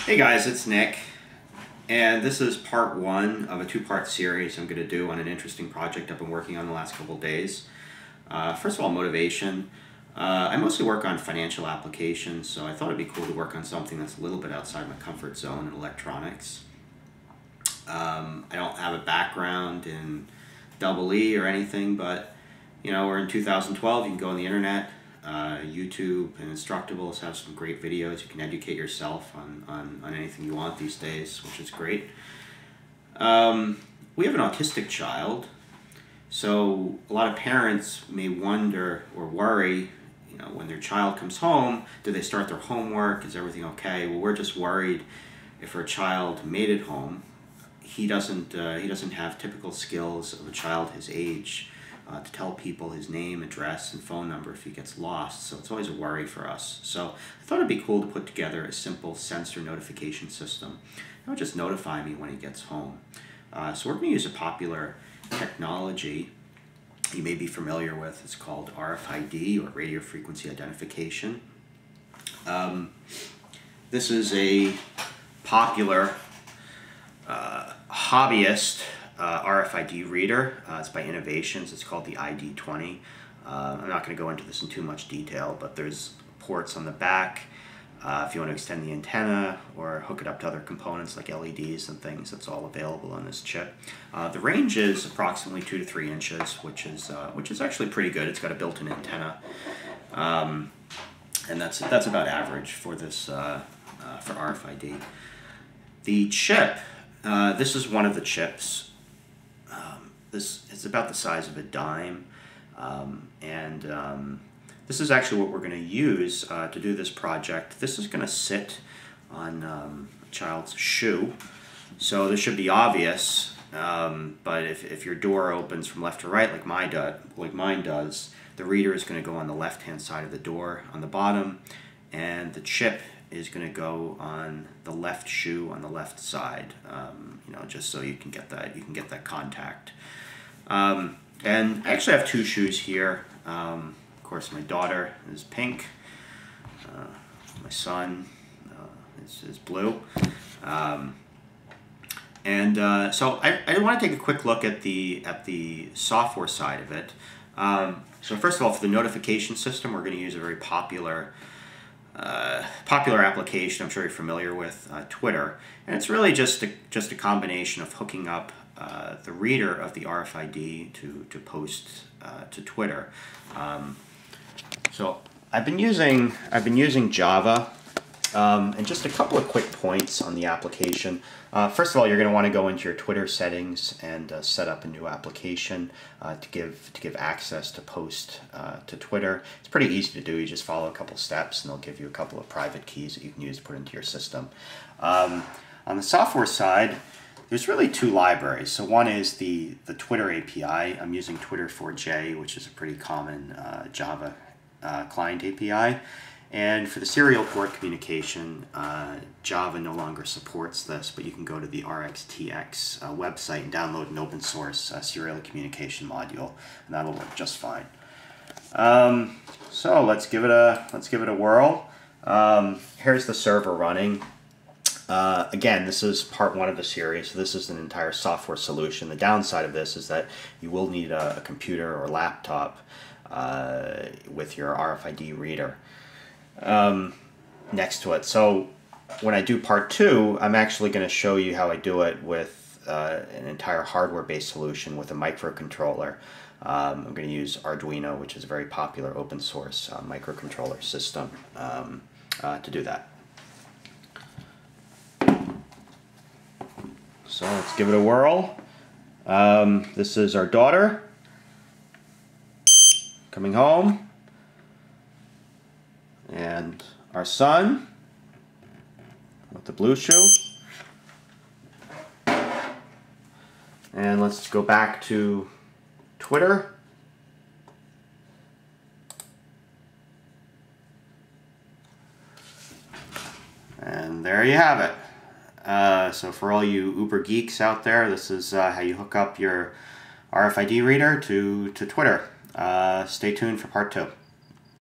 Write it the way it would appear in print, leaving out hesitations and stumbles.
Hey guys, it's Nick, and this is part one of a two-part series I'm going to do on an interesting project I've been working on the last couple of days. First of all, motivation. I mostly work on financial applications, so I thought it'd be cool to work on something that's a little bit outside my comfort zone in electronics. I don't have a background in EE or anything, but you know, we're in 2012, you can go on the internet. YouTube and Instructables have some great videos. You can educate yourself on anything you want these days, which is great. We have an autistic child, so a lot of parents may wonder or worry, you know, when their child comes home, do they start their homework? Is everything okay? Well, we're just worried if our child made it home, he doesn't have typical skills of a child his age. To tell people his name, address, and phone number if he gets lost. So it's always a worry for us. So I thought it'd be cool to put together a simple sensor notification system that would just notify me when he gets home. So we're going to use a popular technology you may be familiar with. It's called RFID, or radio frequency identification. This is a popular hobbyist RFID reader. It's by Innovations. It's called the ID20. I'm not going to go into this in too much detail, but there's ports on the back. If you want to extend the antenna or hook it up to other components like LEDs and things, that's all available on this chip. The range is approximately 2 to 3 inches, which is actually pretty good. It's got a built-in antenna, and that's about average for this for RFID. The chip. This is one of the chips. This is about the size of a dime, this is actually what we're going to use to do this project. This is going to sit on a child's shoe, so this should be obvious, but if your door opens from left to right like mine does, the reader is going to go on the left-hand side of the door on the bottom, and the chip is going to go on the left shoe on the left side, you know, just so you can get that contact. And I actually have 2 shoes here. Of course, my daughter is pink. My son is blue. So I want to take a quick look at the software side of it. So first of all, for the notification system, we're going to use a very popular application I'm sure you're familiar with, Twitter, and it's really just a combination of hooking up the reader of the RFID to post to Twitter. So I've been using Java, and just a couple of quick points on the application. First of all, you're going to want to go into your Twitter settings and set up a new application to give access to post to Twitter. It's pretty easy to do. You just follow a couple steps, and they'll give you a couple of private keys that you can use to put into your system. On the software side, there's really 2 libraries. So one is the Twitter API. I'm using Twitter4j, which is a pretty common Java client API. And for the serial port communication, Java no longer supports this, but you can go to the RxTX website and download an open source serial communication module, and that'll work just fine. So let's give it a whirl. Here's the server running. Again, this is part 1 of the series, so this is an entire software solution. The downside of this is that you will need a computer or laptop with your RFID reader next to it. So when I do part 2, I'm actually going to show you how I do it with an entire hardware-based solution with a microcontroller. I'm going to use Arduino, which is a very popular open source microcontroller system, to do that. So let's give it a whirl. This is our daughter coming home, and our son with the blue shoe. And let's go back to Twitter. And there you have it. So for all you Uber geeks out there, this is how you hook up your RFID reader to Twitter. Stay tuned for part 2.